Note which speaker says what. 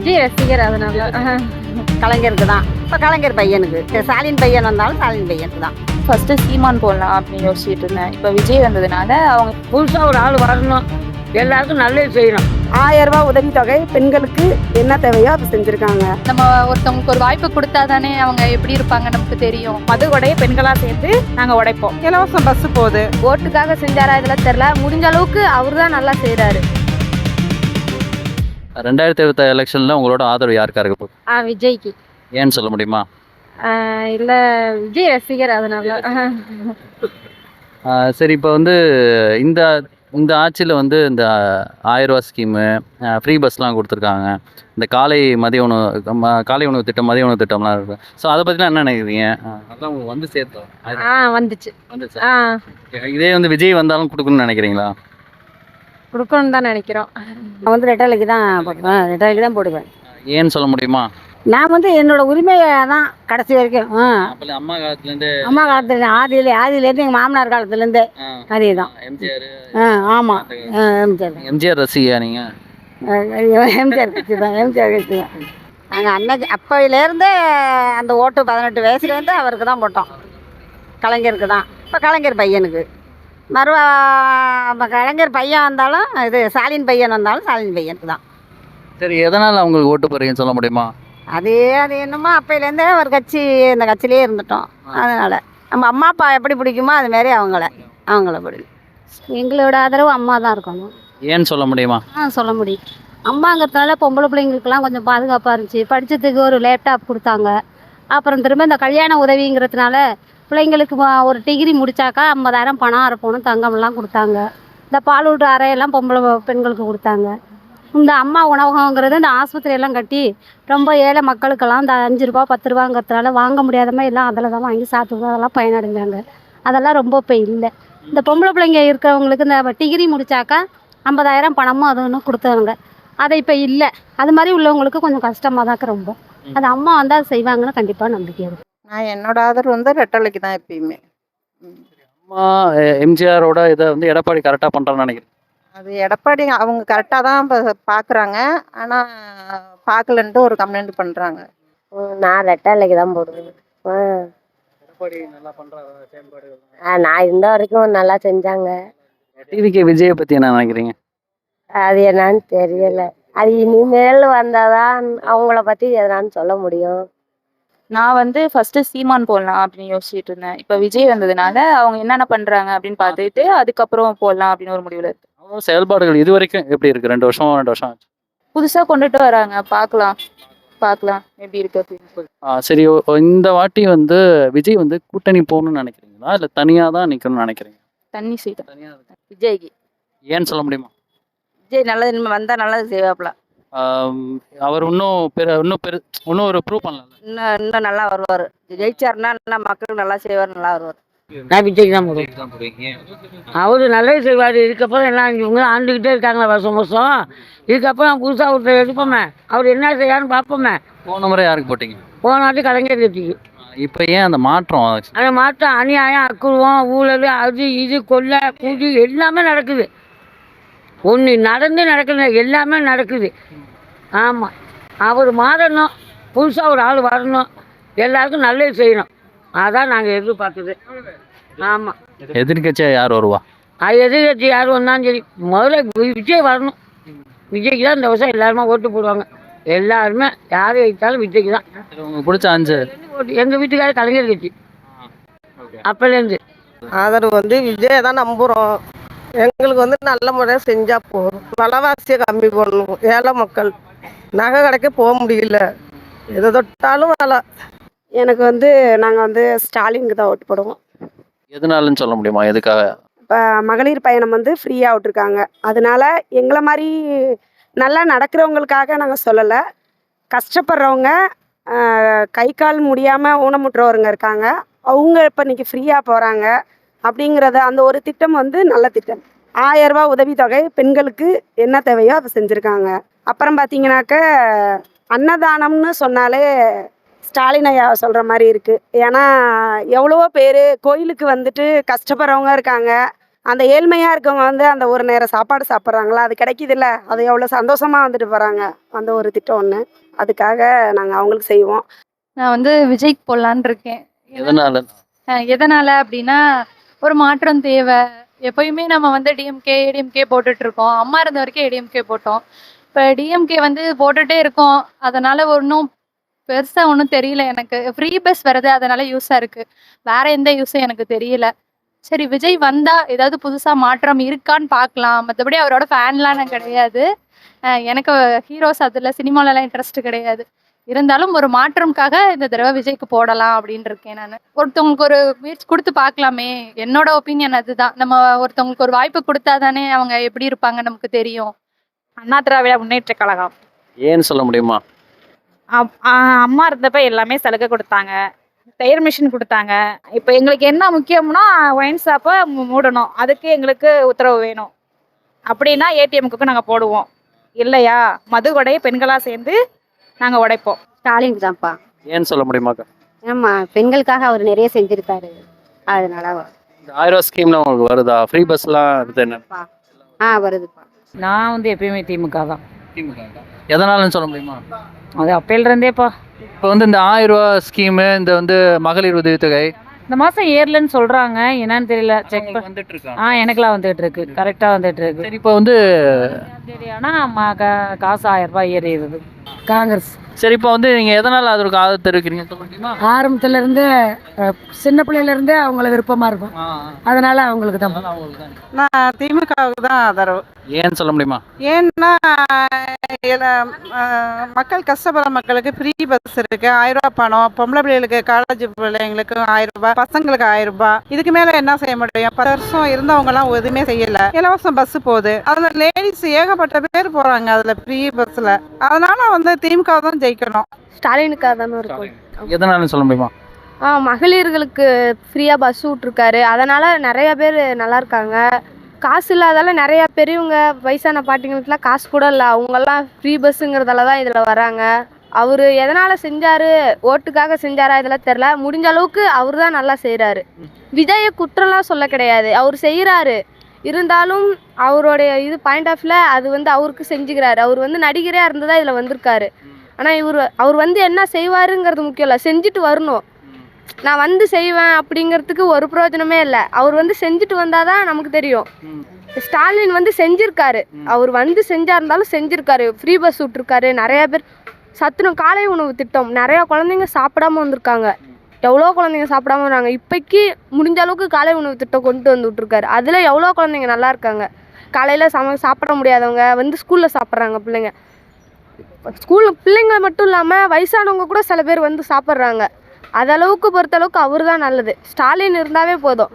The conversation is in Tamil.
Speaker 1: விஜய் ரசிகர் அதனால கலைஞருக்கு தான். இப்போ கலைஞர் பையனுக்கு, ஸ்டாலின் பையன் வந்தாலும் ஸ்டாலின் பையனுக்கு தான்.
Speaker 2: ஃபர்ஸ்ட் சீமான் போடலாம் அப்படின்னு யோசிச்சுட்டு இருந்தேன். இப்போ விஜய் வந்ததுனால அவங்க
Speaker 3: புதுசாக ஒரு ஆள் வரணும், எல்லாருக்கும் நல்லது செய்யணும்.
Speaker 4: 1000 ரூபாய் உதவித்தொகை பெண்களுக்கு என்ன தேவையோ அதை செஞ்சுருக்காங்க.
Speaker 2: நம்ம ஒருத்தவங்களுக்கு ஒரு வாய்ப்பு கொடுத்தா தானே அவங்க எப்படி இருப்பாங்க நமக்கு தெரியும்.
Speaker 1: மது உடைய பெண்களாக சேர்த்து நாங்கள் உடைப்போம்.
Speaker 4: இலவசம் பஸ் போகுது.
Speaker 1: ஓட்டுக்காக செஞ்சாரா இதெல்லாம் தெரில. முடிஞ்ச அளவுக்கு அவர் தான் நல்லா செய்கிறாரு.
Speaker 5: 2026 எலெக்ஷனில் உங்களோட ஆதரவு யாருக்கா இருக்க போகுது?
Speaker 1: விஜய்க்கு.
Speaker 5: ஏன்னு சொல்ல முடியுமா?
Speaker 1: இல்லை, விஜய் ரசிகர் அதனால.
Speaker 5: சரி, இப்போ வந்து இந்த இந்த ஆட்சியில் வந்து இந்த 1000 ரூபா ஸ்கீமு, ஃப்ரீ பஸ்லாம் கொடுத்துருக்காங்க, இந்த காலை உணவு திட்டம், மதிய உணவு திட்டம்லாம் இருக்குது. ஸோ அதை பற்றிலாம் என்ன நினைக்கிறீங்க? அதான் உங்களுக்கு வந்து சேர்த்தோம்.
Speaker 1: வந்துச்சு.
Speaker 5: இதே வந்து விஜய் வந்தாலும் கொடுக்கணும்னு நினைக்கிறீங்களா?
Speaker 1: கொடுக்கணும்னு தான் நினைக்கிறோம்.
Speaker 4: நான் வந்து ரெட்டலைக்கு தான் போடுவேன். ரெட்டலைக்கு தான் போடுவேன்.
Speaker 5: ஏன்னு சொல்ல முடியுமா?
Speaker 4: நான் வந்து என்னோட உரிமையை தான் கடைசி வரைக்கும்.
Speaker 5: அம்மா காலத்துலேருந்து,
Speaker 4: அம்மா காலத்துல ஆதியிலேருந்து எங்கள் மாமனார் காலத்துலேருந்து அதே தான்.
Speaker 5: எம்ஜிஆர்.
Speaker 4: ஆமாம், எம்ஜிஆர்.
Speaker 5: எம்ஜிஆர் ரசிகா நீங்கள்?
Speaker 4: எம்ஜிஆர் கட்சி தான். எம்ஜிஆர் கட்சி தான். நாங்கள் அன்னைக்கு அப்போயிலேருந்து அந்த ஓட்டு 18 வயசுலேருந்து அவருக்கு தான் போட்டோம், கலைஞருக்கு தான். இப்போ கலைஞர் பையனுக்கு கலைஞர் பையன் வந்தாலும் இது ஸ்டாலின் பையன் வந்தாலும் ஸ்டாலின் பையனுக்கு தான்.
Speaker 5: சரி, எதனால் அவங்களுக்கு ஓட்டு போகிறீங்கன்னு சொல்ல முடியுமா?
Speaker 4: அது என்னமோ அப்போயிலேருந்தே ஒரு கட்சி, இந்த கட்சியிலே இருந்துட்டோம். அதனால் நம்ம அம்மா அப்பா எப்படி பிடிக்குமோ அதுமாரி அவங்கள பிடிக்கும்.
Speaker 1: எங்களோட ஆதரவு அம்மா தான் இருக்கணும்.
Speaker 5: ஏன்னு சொல்ல முடியுமா?
Speaker 1: சொல்ல முடியும். அம்மாங்கிறதுனால பொம்பளை பிள்ளைங்களுக்கெல்லாம் கொஞ்சம் பாதுகாப்பாக இருந்துச்சு. படித்ததுக்கு ஒரு லேப்டாப் கொடுத்தாங்க. அப்புறம் திரும்ப இந்த கல்யாண உதவிங்கிறதுனால பிள்ளைங்களுக்கு ஒரு டிகிரி முடித்தாக்கா 50,000 பணம், அரை பவுன் தங்கம்லாம் கொடுத்தாங்க. இந்த பாலூட்டு அறையெல்லாம் பொம்பளை பெண்களுக்கு கொடுத்தாங்க. இந்த அம்மா உணவகங்கிறது இந்த ஆஸ்பத்திரியெல்லாம் கட்டி ரொம்ப ஏழை மக்களுக்கெல்லாம் இந்த 5 ரூபா 10 ரூபாங்கிறதுனால வாங்க முடியாதமா எல்லாம் அதில் தான் வாங்கி சாப்பிட்டு அதெல்லாம் பயனடைஞ்சாங்க. அதெல்லாம் ரொம்ப இப்போ இல்லை. இந்த பொம்பளை பிள்ளைங்க இருக்கிறவங்களுக்கு இந்த டிகிரி முடித்தாக்கா 50,000 பணமும் அது ஒன்று கொடுத்தாங்க. அதை இப்போ இல்லை. அது மாதிரி உள்ளவங்களுக்கு கொஞ்சம் கஷ்டமாக தான் ரொம்ப. அது அம்மா வந்தால் செய்வாங்கன்னு கண்டிப்பாக நம்பிக்கை இருக்குது.
Speaker 4: நான் என்னோட ஆதரவு வந்து ரெட்டலைக்கு தான் எப்பயுமே.
Speaker 5: அம்மா எம்ஜிஆரோட இதை வந்து எடப்பாடி கரெக்டாக பண்ணுறான்னு நினைக்கிறேன்.
Speaker 4: அது எடப்பாடி அவங்க கரெக்டாக தான் பார்க்குறாங்க. ஆனால் பார்க்கலன்ட்டு ஒரு கம்ப்ளைண்ட் பண்ணுறாங்க.
Speaker 6: நான் ரெட்டலைக்கு தான் போடுவேன்.
Speaker 5: எடப்பாடி நல்லா பண்ணுறாங்க செயல்பாடு.
Speaker 6: நான் இருந்த வரைக்கும் நல்லா செஞ்சாங்க.
Speaker 5: டிவிக்கு விஜயை பற்றி என்ன நினைக்கிறீங்க?
Speaker 6: அது என்னன்னு தெரியல. அது இனிமேல் வந்தாதான் அவங்கள பற்றி எதனான்னு சொல்ல முடியும்.
Speaker 2: நான் வந்து ஃபர்ஸ்ட் சீமான் போடலாம் அப்படின்னு யோசிச்சுட்டு இருந்தேன். இப்போ விஜய் வந்ததுனால அவங்க என்னென்ன பண்றாங்க அப்படின்னு பார்த்துட்டு அதுக்கப்புறம் போடலாம் அப்படின்னு ஒரு முடிவில் இருக்கு.
Speaker 5: அவங்க செயல்பாடுகள் இது வரைக்கும் எப்படி இருக்கு? 2 வருஷம் ஆச்சு.
Speaker 2: புதுசாக கொண்டுட்டு வராங்க. பார்க்கலாம் எப்படி இருக்கு அப்படின்னு.
Speaker 5: சரி, இந்த வாட்டி வந்து விஜய் வந்து கூட்டணி போகணும்னு நினைக்கிறீங்களா, இல்லை தனியாக தான் நிற்கணும்னு நினைக்கிறீங்க?
Speaker 2: தண்ணி சீட்டை
Speaker 5: தனியாக
Speaker 4: விஜய்க்கு.
Speaker 5: ஏன்னு சொல்ல முடியுமா?
Speaker 4: விஜய் நல்லது வந்தால் நல்லது செய்வாப்புல.
Speaker 5: அவர் இன்னும் ஒரு ப்ரூவ் பண்ணல.
Speaker 4: இன்னும் நல்லா வருவார். ஜெயிச்சாருன்னா இன்னும் மக்களுக்கு நல்லா செய்வார், நல்லா வருவார்.
Speaker 3: நான் விஜய்க்கு தான் போடுவேன். அவரு நல்லது செய்வார். இதுக்கப்புறம் எல்லாம் இவங்க ஆண்டுக்கிட்டே இருக்காங்களா வருஷம். இதுக்கப்புறம் புதுசாக ஒருத்தர் எடுப்போமே, அவர் என்ன செய்யாருன்னு பார்ப்போமே.
Speaker 5: போன முறை யாருக்கு போட்டீங்க?
Speaker 3: போனாட்டி கலைஞர் கட்சிக்கு.
Speaker 5: இப்போ ஏன் அந்த மாற்றம்?
Speaker 3: அந்த மாற்றம் அநியாயம், அக்குருவம், ஊழல், அது இது கொள்ளை கூட்டி எல்லாமே நடக்குது. ஒன்று நடக்குது, எல்லாமே நடக்குது. ஆமாம், அவர் மாறணும், புதுசாக ஒரு ஆள் வரணும், எல்லாருக்கும் நல்லது செய்யணும். அதான் நாங்கள் எதிர்பார்க்குது. ஆமாம்,
Speaker 5: எதிர்கட்சியாக யார் வருவா?
Speaker 3: எதிர்கட்சி யார் வந்தாலும் சரி, முதல்ல விஜய் வரணும். விஜய்க்கு தான் இந்த வருஷம் எல்லாருமே ஓட்டு போடுவாங்க. எல்லாருமே யார் வைத்தாலும் விஜய்க்கு தான்.
Speaker 5: உங்களுக்கு பிடிச்ச 5
Speaker 3: ஓட்டு எங்கள் வீட்டுக்கார கலைஞர் கட்சி அப்போலேருந்து.
Speaker 4: ஆதரவு வந்து விஜயை தான் நம்புகிறோம். எங்களுக்கு வந்து நல்ல முறையாக செஞ்சால் போதும். விலைவாசியை கம்மி பண்ணணும். ஏழை மக்கள் நகை கடைக்க போக முடியல, எதை தொட்டாலும் வேலை. எனக்கு வந்து நாங்கள் வந்து ஸ்டாலினுக்கு தான் ஓட்டு போடுவோம்.
Speaker 5: எதனாலன்னு சொல்ல முடியுமா? எதுக்காக?
Speaker 4: இப்போ மகளிர் பயணம் வந்து ஃப்ரீயாக விட்டுருக்காங்க. அதனால எங்களை மாதிரி நல்லா நடக்கிறவங்களுக்காக நாங்கள் சொல்லலை. கஷ்டப்படுறவங்க, கை கால் முடியாமல் ஊனமுற்றவருங்க இருக்காங்க, அவங்க இப்போ இன்றைக்கி ஃப்ரீயாக போகிறாங்க. அப்படிங்கிறத அந்த ஒரு திட்டம் வந்து நல்ல திட்டம். 1000 ரூபாய் உதவித்தொகை பெண்களுக்கு என்ன தேவையோ அதை செஞ்சுருக்காங்க. அப்புறம் பார்த்தீங்கன்னாக்க அன்னதானம்னு சொன்னாலே ஸ்டாலின் ஐயா சொல்கிற மாதிரி இருக்குது. ஏன்னா எவ்வளவோ பேர் கோயிலுக்கு வந்துட்டு கஷ்டப்படுறவங்க இருக்காங்க, அந்த ஏழ்மையாக இருக்கவங்க வந்து அந்த ஒரு நேரம் சாப்பாடு சாப்பிட்றாங்களா, அது கிடைக்குதுல்ல, அது எவ்வளோ சந்தோஷமாக வந்துட்டு போகிறாங்க. அந்த ஒரு திட்டம் ஒன்று, அதுக்காக நாங்கள் அவங்களுக்கு செய்வோம்.
Speaker 7: நான் வந்து விஜய்க்கு போடலான்னு இருக்கேன்.
Speaker 5: எதனால?
Speaker 7: எதனால அப்படின்னா, ஒரு மாற்றம் தேவை. எப்பயுமே நம்ம வந்து டிஎம்கே, ஏடிஎம்கே போட்டுட்டு இருக்கோம். அம்மா இருந்த வரைக்கும் ஏடிஎம்கே போட்டோம். இப்போ டிஎம்கே வந்து போட்டுட்டே இருக்கோம். அதனால ஒன்றும் பெருசா ஒன்றும் தெரியல எனக்கு. ஃப்ரீ பஸ் வருது, அதனால யூஸா இருக்கு. வேற எந்த யூஸும் எனக்கு தெரியல. சரி, விஜய் வந்தா ஏதாவது புதுசா மாற்றம் இருக்கான்னு பார்க்கலாம். மற்றபடி அவரோட ஃபேன்லாம் நான் கிடையாது. எனக்கு ஹீரோஸ் அதில் சினிமாலலாம் இன்ட்ரெஸ்ட் கிடையாது. இருந்தாலும் ஒரு மாற்றம்காக இந்த தடவை விஜய்க்கு போடலாம் அப்படின்னு இருக்கேன் நான். ஒருத்தவங்களுக்கு ஒரு முயற்சி கொடுத்து பார்க்கலாமே, என்னோட ஒப்பீனியன் அதுதான். நம்ம ஒருத்தவங்களுக்கு ஒரு வாய்ப்பு கொடுத்தா தானே அவங்க எப்படி இருப்பாங்க நமக்கு தெரியும்.
Speaker 8: அண்ணா திராவிட முன்னேற்ற கழகம்.
Speaker 5: ஏன்னு சொல்ல முடியுமா?
Speaker 8: அம்மா இருந்தப்ப எல்லாமே சலுகை கொடுத்தாங்க, தையல் மிஷின் கொடுத்தாங்க. இப்போ எங்களுக்கு என்ன முக்கியம்னா ஒயின் ஷாப்பை மூடணும், அதுக்கு எங்களுக்கு உத்தரவு வேணும். அப்படின்னா ஏடிஎம்க்கு நாங்கள் போடுவோம். இல்லையா மது கொடையை பெண்களாக சேர்ந்து நாங்கள் உடைப்போம்.
Speaker 1: ஸ்டாலின் தான்ப்பா.
Speaker 5: ஏன்னு சொல்ல முடியுமாக்கா?
Speaker 1: ஆமாம், பெண்களுக்காக அவர் நிறைய செஞ்சுருக்காரு, அதனால
Speaker 5: இந்த 1000 ரூபா ஸ்கீம்லாம் உங்களுக்கு வருதா? ஃப்ரீ பஸ்லாம் இது என்ன?
Speaker 1: வருதுப்பா.
Speaker 3: நான் வந்து எப்பயுமே திமுக தான்.
Speaker 5: எதனாலன்னு சொல்ல முடியுமா?
Speaker 3: அது அப்பையிலிருந்தேப்பா.
Speaker 5: இப்போ வந்து இந்த 1000 ரூபா ஸ்கீமு, இந்த வந்து மகளிர் உதவித்தொகை
Speaker 3: இந்த மாதம் ஏறலன்னு சொல்கிறாங்க, என்னன்னு தெரியல. செக் பண்ண
Speaker 5: வந்துட்டு இருக்காங்க.
Speaker 3: எனக்குலாம் வந்துட்டு இருக்கு, கரெக்டாக வந்துட்டு இருக்கு.
Speaker 5: சரி, இப்போ வந்து
Speaker 3: ஆனால் காசு 1000 ரூபாய் ஏறிடுது. காங்கிரஸ்.
Speaker 5: சரி, இப்போ வந்து நீங்கள் எதனால் அதற்கு ஆதரவு தெரிவிக்கிறீங்க சொல்ல முடியுமா?
Speaker 3: ஆரம்பத்துலேருந்து சின்ன பிள்ளையிலேருந்தே அவங்கள விருப்பமாக இருக்கும், அதனால அவங்களுக்கு தான்.
Speaker 9: நான் திமுகவுக்கு தான் ஆதரவு.
Speaker 5: ஏன்னு சொல்ல முடியுமா?
Speaker 9: ஏன்னா மக்கள் கஷ்டப்படுற மக்களுக்கு ஃப்ரீ பஸ் இருக்கு, 1000 ரூபாய் பணம், பொம்பளை பிள்ளைகளுக்கு காலேஜ் பிள்ளைங்களுக்கு 1000 ரூபாய், பசங்களுக்கு 1000 ரூபாய். இதுக்கு மேல என்ன செய்ய முடியும்? 10 வருஷம் இருந்தவங்க எல்லாம் எதுவுமே செய்யல. இலவசம் பஸ் போகுது, அதுல லேடிஸ் ஏகப்பட்ட பேர் போறாங்க அதுல ஃப்ரீ பஸ்ல. அதனால வந்து திமுக தான் ஜெயிக்கணும்.
Speaker 1: ஸ்டாலினுக்காக தானே இருக்கும்.
Speaker 5: எதனாலன்னு சொல்ல முடியுமா?
Speaker 1: மகளிர்களுக்கு ஃப்ரீயாக பஸ் விட்ருக்காரு, அதனால் நிறையா பேர் நல்லா இருக்காங்க. காசு இல்லாதால நிறையா பெரியவங்க வயசான பாட்டிங்களுக்குலாம் காசு கூட இல்லை, அவங்கெல்லாம் ஃப்ரீ பஸ்ஸுங்கிறதால தான் இதில் வராங்க. அவர் எதனால் செஞ்சார், ஓட்டுக்காக செஞ்சாரா இதெல்லாம் தெரில. முடிஞ்ச அளவுக்கு அவர் தான் நல்லா செய்கிறாரு. விஜயை குற்றம்லாம் சொல்ல கிடையாது, அவர் செய்கிறாரு. இருந்தாலும் அவருடைய இது பாயிண்ட் ஆஃப்ல அது வந்து அவருக்கு செஞ்சுக்கிறாரு. அவர் வந்து நடிகராக இருந்ததா இதில் வந்திருக்காரு. ஆனால் அவர் வந்து என்ன செய்வாருங்கிறது முக்கியம் இல்லை, செஞ்சுட்டு வரணும். நான் வந்து செய்வேன் அப்படிங்கிறதுக்கு ஒரு பிரயோஜனமே இல்லை. அவர் வந்து செஞ்சுட்டு வந்தால் தான் நமக்கு தெரியும். ஸ்டாலின் வந்து செஞ்சுருக்காரு, அவர் வந்து செஞ்சா இருந்தாலும் செஞ்சுருக்காரு. ஃப்ரீ பஸ் விட்ருக்காரு, நிறையா பேர் சத்துணவு காலை உணவு திட்டம், நிறையா குழந்தைங்க சாப்பிடாம வந்திருக்காங்க. எவ்வளோ குழந்தைங்க சாப்பிடாம வராங்க. இப்போக்கி முடிஞ்ச அளவுக்கு காலை உணவு திட்டம் கொண்டு வந்து விட்ருக்காரு. அதில் எவ்வளோ குழந்தைங்க நல்லா இருக்காங்க. காலையில் சாப்பிட முடியாதவங்க வந்து ஸ்கூலில் சாப்பிட்றாங்க பிள்ளைங்க. ஸ்கூலில் பிள்ளைங்க மட்டும் இல்லாமல் வயசானவங்க கூட சில பேர் வந்து சாப்பிட்றாங்க. அதளவுக்கு பொறுத்தளவுக்கு அவர் தான் நல்லது. ஸ்டாலின் இருந்தாவே போதும்.